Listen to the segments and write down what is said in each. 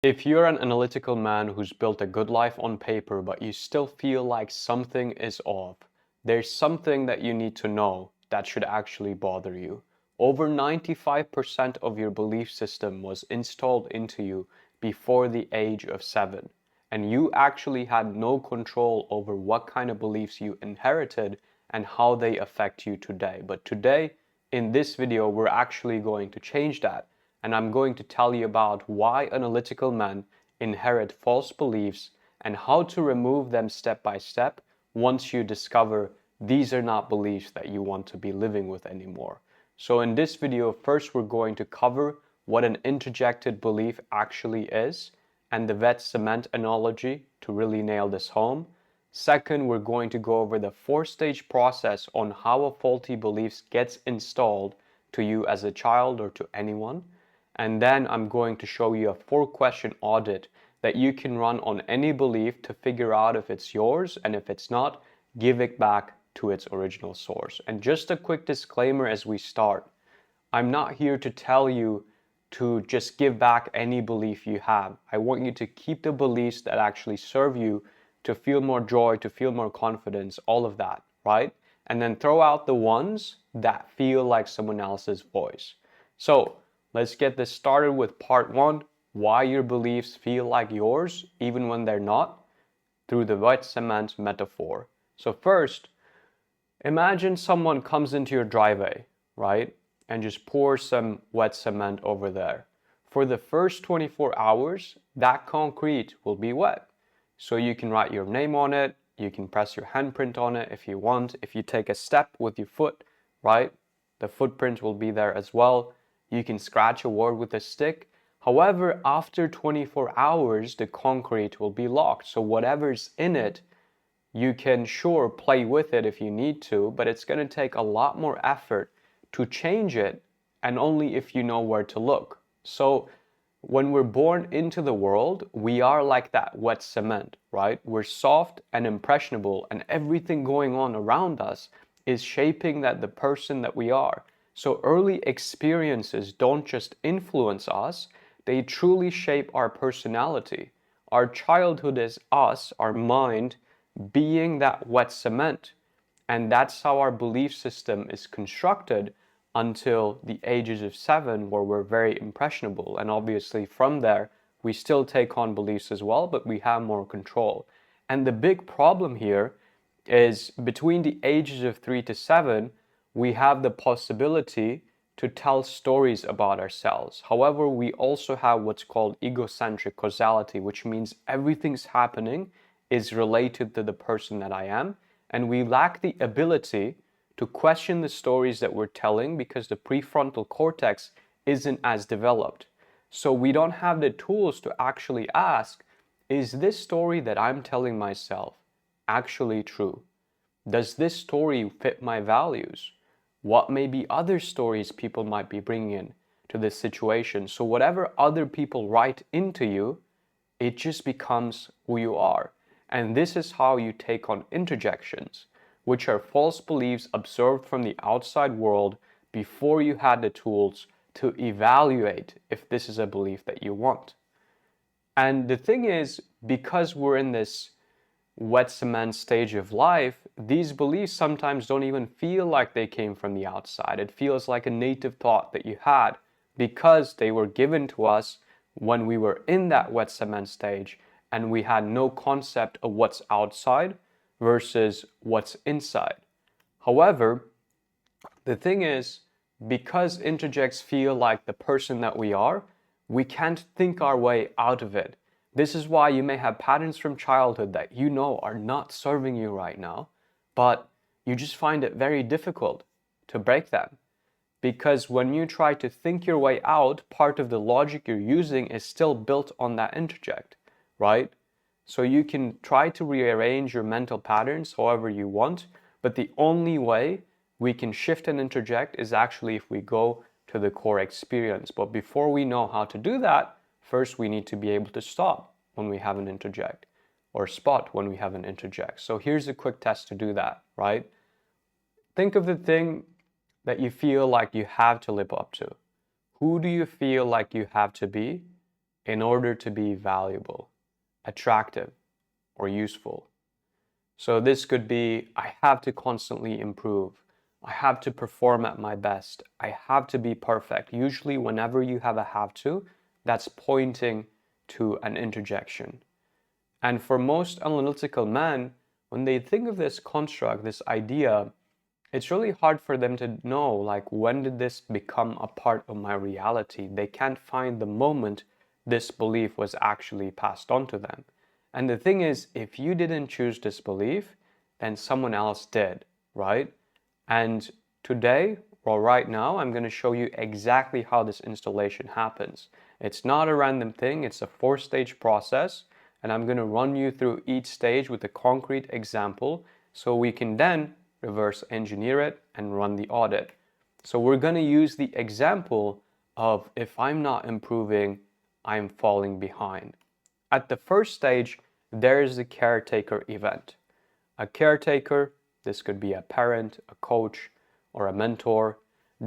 If you're an analytical man who's built a good life on paper, but you still feel like something is off, there's something that you need to know that should actually bother you. Over 95% of your belief system was installed into you before the age of 7, and you actually had no control over what kind of beliefs you inherited and how they affect you today. But today, in this video, we're actually going to change that, and I'm going to tell you about why analytical men inherit false beliefs and how to remove them step by step once you discover these are not beliefs that you want to be living with anymore. So in this video, first we're going to cover what an introjected belief actually is and the wet cement analogy to really nail this home. Second, we're going to go over the 4-stage process on how a faulty belief gets installed to you as a child or to anyone. And then I'm going to show you a 4-question audit that you can run on any belief to figure out if it's yours, and if it's not, give it back to its original source. And just a quick disclaimer as we start. I'm not here to tell you to just give back any belief you have. I want you to keep the beliefs that actually serve you, to feel more joy, to feel more confidence, all of that, right? And then throw out the ones that feel like someone else's voice. So let's get this started with part 1, why your beliefs feel like yours even when they're not, through the wet cement metaphor. So first, imagine someone comes into your driveway, right? And just pours some wet cement over there. For the first 24 hours, that concrete will be wet. So you can write your name on it, you can press your handprint on it if you want. If you take a step with your foot, right? The footprint will be there as well. You can scratch a word with a stick. However, after 24 hours, the concrete will be locked. So whatever's in it, you can sure play with it if you need to, but it's going to take a lot more effort to change it, and only if you know where to look. So when we're born into the world, we are like that wet cement, right? We're soft and impressionable, and everything going on around us is shaping the person that we are. So early experiences don't just influence us, they truly shape our personality. Our childhood is us, our mind, being that wet cement. And that's how our belief system is constructed until the ages of 7, where we're very impressionable. And obviously from there, we still take on beliefs as well, but we have more control. And the big problem here is between the ages of 3 to 7, we have the possibility to tell stories about ourselves. However, we also have what's called egocentric causality, which means everything's happening is related to the person that I am, and we lack the ability to question the stories that we're telling because the prefrontal cortex isn't as developed. So we don't have the tools to actually ask, is this story that I'm telling myself actually true? Does this story fit my values? What may be other stories people might be bringing in to this situation? So whatever other people write into you, it just becomes who you are. And this is how you take on introjections, which are false beliefs observed from the outside world before you had the tools to evaluate if this is a belief that you want. And the thing is, because we're in this wet cement stage of life, these beliefs sometimes don't even feel like they came from the outside. It feels like a native thought that you had because they were given to us when we were in that wet cement stage and we had no concept of what's outside versus what's inside. However, the thing is, because introjects feel like the person that we are, we can't think our way out of it. This is why you may have patterns from childhood that you know are not serving you right now, but you just find it very difficult to break them. Because when you try to think your way out, part of the logic you're using is still built on that introject, right? So you can try to rearrange your mental patterns however you want, but the only way we can shift and introject is actually if we go to the core experience. But before we know how to do that, first we need to be able to stop when we have an introject, or spot when we have an introject. So here's a quick test to do that, right? Think of the thing that you feel like you have to live up to. Who do you feel like you have to be in order to be valuable, attractive, or useful. So this could be, I have to constantly improve. I have to perform at my best. I have to be perfect. Usually whenever you have a have to, that's pointing to an introjection. And for most analytical men, when they think of this construct, this idea, it's really hard for them to know, like, when did this become a part of my reality? They can't find the moment this belief was actually passed on to them. And the thing is, if you didn't choose this belief, then someone else did, right? And today, or right now, I'm going to show you exactly how this installation happens. It's not a random thing, it's a 4-stage process, and I'm going to run you through each stage with a concrete example so we can then reverse engineer it and run the audit. So we're going to use the example of, if I'm not improving, I'm falling behind. At the first stage, there is the caretaker event. A caretaker, this could be a parent, a coach, or a mentor,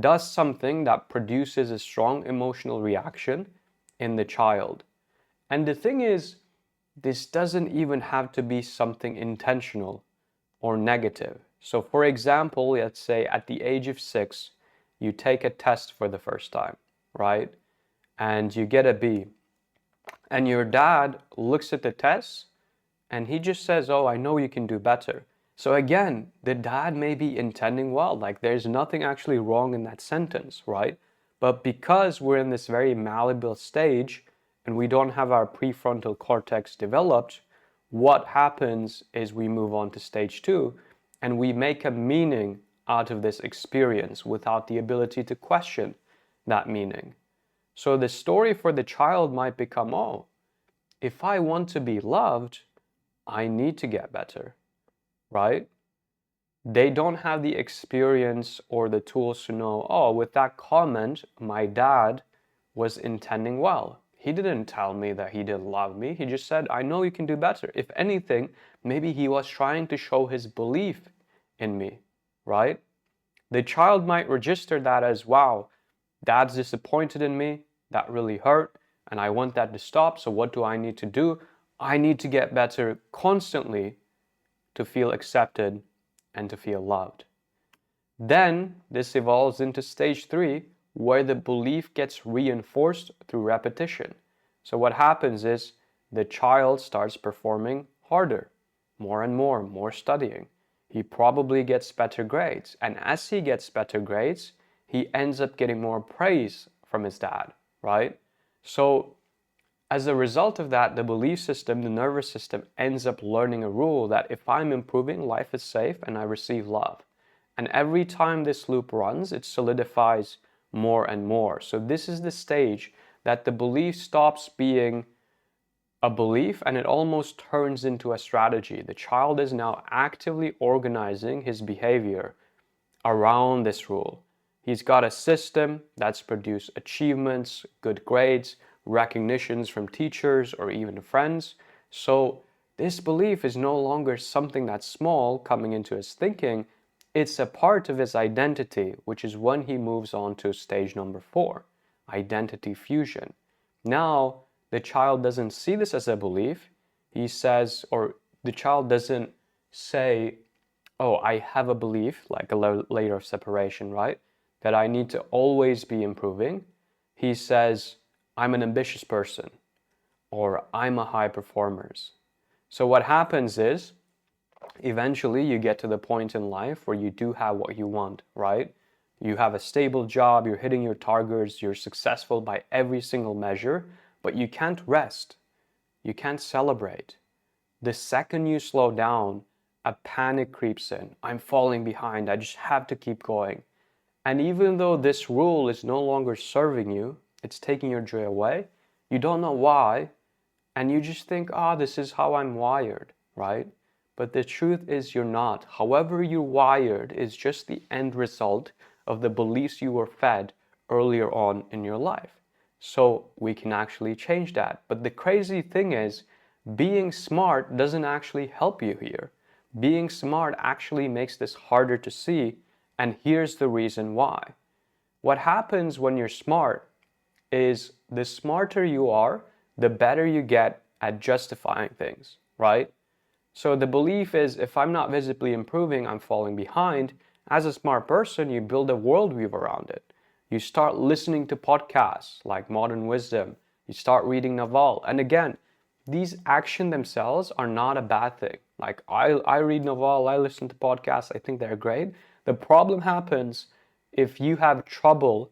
does something that produces a strong emotional reaction in the child. And the thing is, this doesn't even have to be something intentional or negative. So for example, let's say at the age of 6, you take a test for the first time, right? And you get a B. And your dad looks at the test and he just says, oh, I know you can do better. So again, the dad may be intending well, like there's nothing actually wrong in that sentence, right? But because we're in this very malleable stage and we don't have our prefrontal cortex developed, what happens is we move on to stage 2 and we make a meaning out of this experience without the ability to question that meaning. So the story for the child might become, oh, if I want to be loved, I need to get better, right? They don't have the experience or the tools to know, oh, with that comment, my dad was intending well. He didn't tell me that he didn't love me. He just said, I know you can do better. If anything, maybe he was trying to show his belief in me, right? The child might register that as, wow, dad's disappointed in me. That really hurt. And I want that to stop. So what do I need to do? I need to get better constantly to feel accepted and to feel loved. Then this evolves into stage 3, where the belief gets reinforced through repetition. So what happens is the child starts performing harder, more and more studying. He probably gets better grades. And as he gets better grades, he ends up getting more praise from his dad, right? So as a result of that, the belief system, the nervous system, ends up learning a rule that if I'm improving, life is safe and I receive love. And every time this loop runs, it solidifies more and more. So this is the stage that the belief stops being a belief and it almost turns into a strategy. The child is now actively organizing his behavior around this rule. He's got a system that's produced achievements, good grades, recognitions from teachers or even friends. So this belief is no longer something that's small coming into his thinking. It's a part of his identity, which is when he moves on to stage number 4, identity fusion. Now, the child doesn't see this as a belief. He says, or the child doesn't say, oh, I have a belief, like a layer of separation, right? That I need to always be improving. He says, I'm an ambitious person, or I'm a high performer. So what happens is, eventually you get to the point in life where you do have what you want, right? You have a stable job, you're hitting your targets, you're successful by every single measure, but you can't rest. You can't celebrate. The second you slow down, a panic creeps in. I'm falling behind. I just have to keep going. And even though this rule is no longer serving you, it's taking your joy away, you don't know why, and you just think, this is how I'm wired, right? But the truth is you're not. However you're wired is just the end result of the beliefs you were fed earlier on in your life. So we can actually change that. But the crazy thing is, being smart doesn't actually help you here. Being smart actually makes this harder to see, and here's the reason why. What happens when you're smart is the smarter you are, the better you get at justifying things, right? So the belief is, if I'm not visibly improving, I'm falling behind. As a smart person, you build a worldview around it. You start listening to podcasts like Modern Wisdom. You start reading Naval. And again, these actions themselves are not a bad thing. Like I read Naval, I listen to podcasts, I think they're great. The problem happens if you have trouble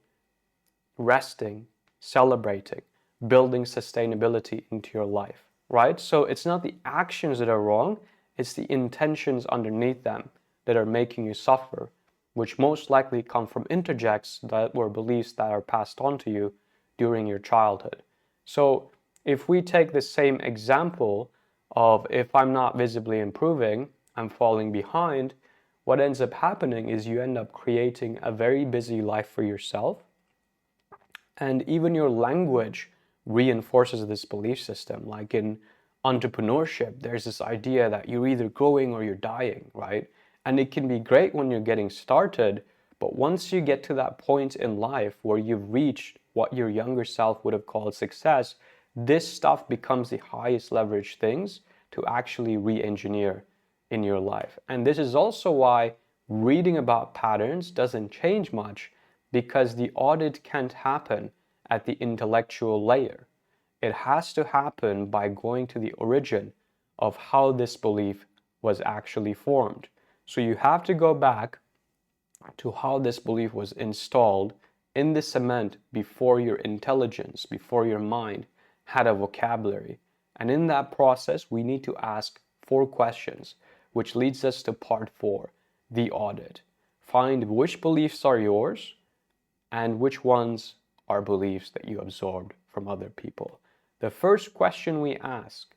resting, celebrating, building sustainability into your life, right? So it's not the actions that are wrong, it's the intentions underneath them that are making you suffer, which most likely come from introjects that were beliefs that are passed on to you during your childhood. So if we take the same example of if I'm not visibly improving, I'm falling behind, what ends up happening is you end up creating a very busy life for yourself, and even your language reinforces this belief system. Like in entrepreneurship, there's this idea that you're either growing or you're dying, right? And it can be great when you're getting started, but once you get to that point in life where you've reached what your younger self would have called success, this stuff becomes the highest leverage things to actually re-engineer in your life. And this is also why reading about patterns doesn't change much, because the audit can't happen at the intellectual layer. It has to happen by going to the origin of how this belief was actually formed. So you have to go back to how this belief was installed in the cement before your intelligence, before your mind had a vocabulary. And in that process, we need to ask 4 questions, which leads us to part 4, the audit. Find which beliefs are yours and which ones are beliefs that you absorbed from other people. The first question we ask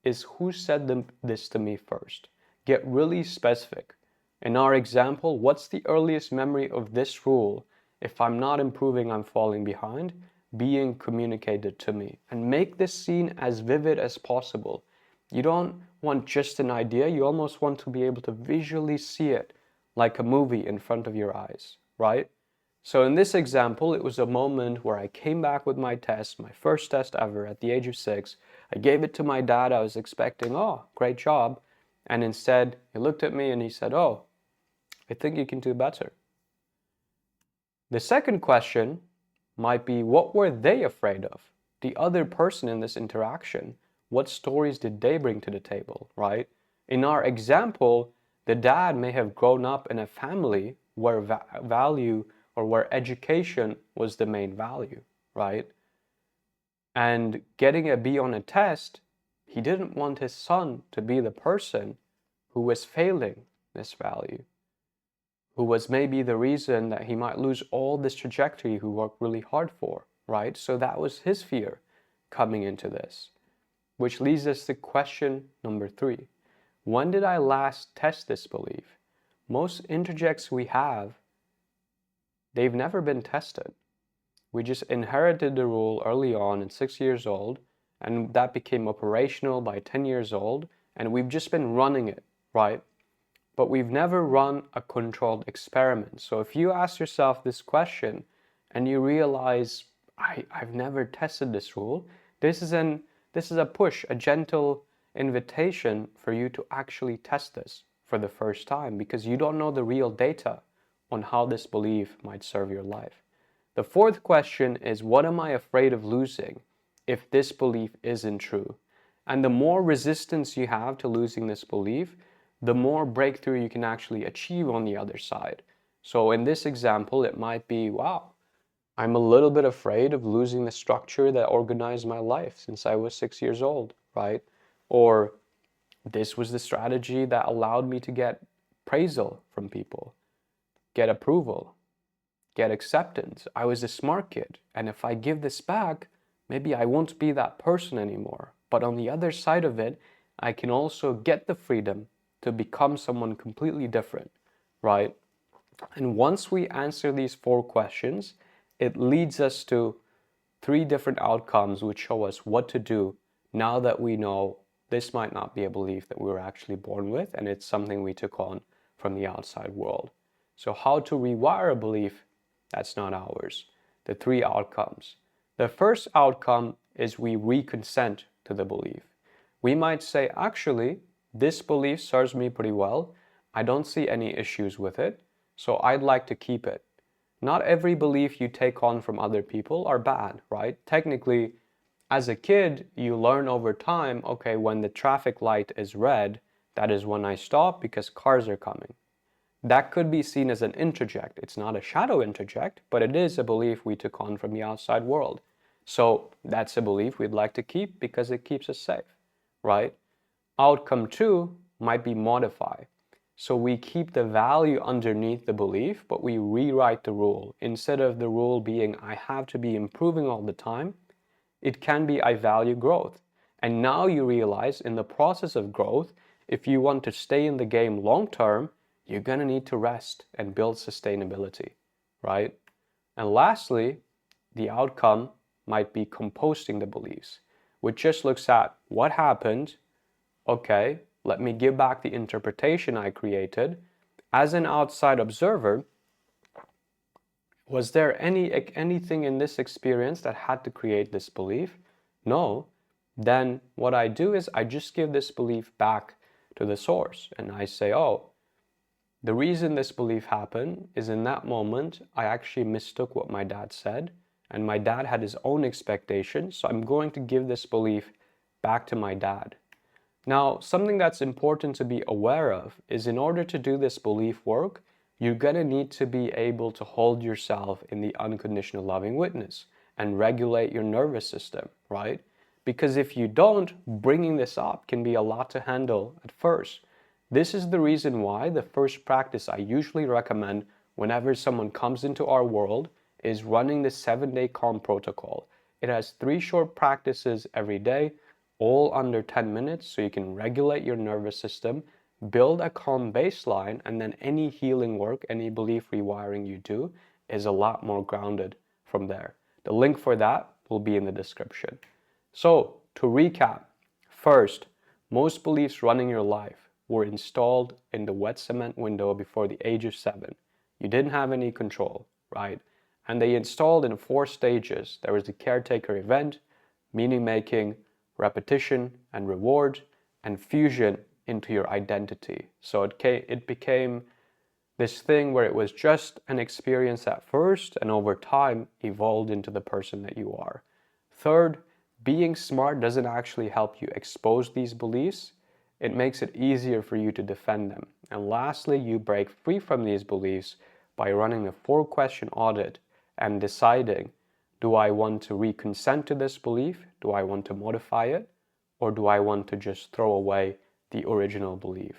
is, who said this to me first? Get really specific. In our example, what's the earliest memory of this rule, if I'm not improving, I'm falling behind, being communicated to me? And make this scene as vivid as possible. You don't want just an idea, you almost want to be able to visually see it like a movie in front of your eyes, right? So in this example, it was a moment where I came back with my test, my first test ever at the age of 6. I gave it to my dad. I was expecting, oh, great job. And instead, he looked at me and he said, oh, I think you can do better. The second question might be, what were they afraid of? The other person in this interaction, what stories did they bring to the table, right? In our example, the dad may have grown up in a family where value or where education was the main value, right? And getting a B on a test, he didn't want his son to be the person who was failing this value, who was maybe the reason that he might lose all this trajectory he worked really hard for, right? So that was his fear coming into this, which leads us to question number 3. When did I last test this belief? Most introjects we have, they've never been tested. We just inherited the rule early on at 6 years old, and that became operational by 10 years old, and we've just been running it, right? But we've never run a controlled experiment. So if you ask yourself this question and you realize, I've never tested this rule, this is a push, a gentle invitation for you to actually test this for the first time, because you don't know the real data on how this belief might serve your life. The fourth question is, what am I afraid of losing if this belief isn't true? And the more resistance you have to losing this belief, the more breakthrough you can actually achieve on the other side. So in this example, it might be, wow, I'm a little bit afraid of losing the structure that organized my life since I was 6 years old, right? Or this was the strategy that allowed me to get appraisal from people, get approval, get acceptance. I was a smart kid, and if I give this back, maybe I won't be that person anymore. But on the other side of it, I can also get the freedom to become someone completely different, right? And once we answer these 4 questions, it leads us to 3 different outcomes which show us what to do now that we know this might not be a belief that we were actually born with, and it's something we took on from the outside world. So how to rewire a belief that's not ours. The 3 outcomes. The first outcome is we reconsent to the belief. We might say, actually, this belief serves me pretty well. I don't see any issues with it, so I'd like to keep it. Not every belief you take on from other people are bad, right? Technically, as a kid, you learn over time, okay, when the traffic light is red, that is when I stop because cars are coming. That could be seen as an introject. It's not a shadow introject, but it is a belief we took on from the outside world. So that's a belief we'd like to keep because it keeps us safe, right? Outcome 2 might be modify. So we keep the value underneath the belief, but we rewrite the rule. Instead of the rule being I have to be improving all the time, it can be I value growth. And now you realize in the process of growth, if you want to stay in the game long term, you're going to need to rest and build sustainability, right? And lastly, the outcome might be composting the beliefs, which just looks at what happened. Okay, let me give back the interpretation I created. As an outside observer, was there anything in this experience that had to create this belief? No. Then what I do is I just give this belief back to the source and I say, oh, the reason this belief happened is in that moment, I actually mistook what my dad said, and my dad had his own expectations, so I'm going to give this belief back to my dad. Now, something that's important to be aware of is in order to do this belief work, you're going to need to be able to hold yourself in the unconditional loving witness and regulate your nervous system, right? Because if you don't, bringing this up can be a lot to handle at first. This is the reason why the first practice I usually recommend whenever someone comes into our world is running the 7-day calm protocol. It has 3 short practices every day, all under 10 minutes, so you can regulate your nervous system, build a calm baseline, and then any healing work, any belief rewiring you do is a lot more grounded from there. The link for that will be in the description. So, to recap, first, most beliefs running your life were installed in the wet cement window before the age of 7. You didn't have any control, right? And they installed in 4 stages. There was the caretaker event, meaning making, repetition and reward, and fusion into your identity. So it became this thing where it was just an experience at first and over time evolved into the person that you are. Third, being smart doesn't actually help you expose these beliefs. It makes it easier for you to defend them. And lastly, you break free from these beliefs by running a 4-question audit and deciding, do I want to reconsent to this belief? Do I want to modify it? Or do I want to just throw away the original belief?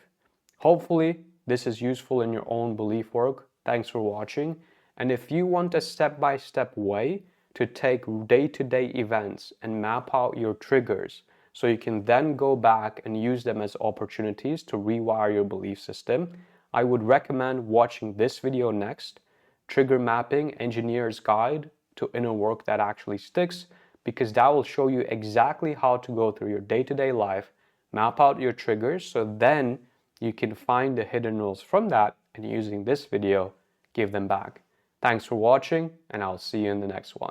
Hopefully, this is useful in your own belief work. Thanks for watching. And if you want a step-by-step way to take day-to-day events and map out your triggers so you can then go back and use them as opportunities to rewire your belief system, I would recommend watching this video next, Trigger Mapping Engineer's Guide to Inner Work That Actually Sticks, because that will show you exactly how to go through your day-to-day life, map out your triggers, so then you can find the hidden rules from that and using this video, give them back. Thanks for watching, and I'll see you in the next one.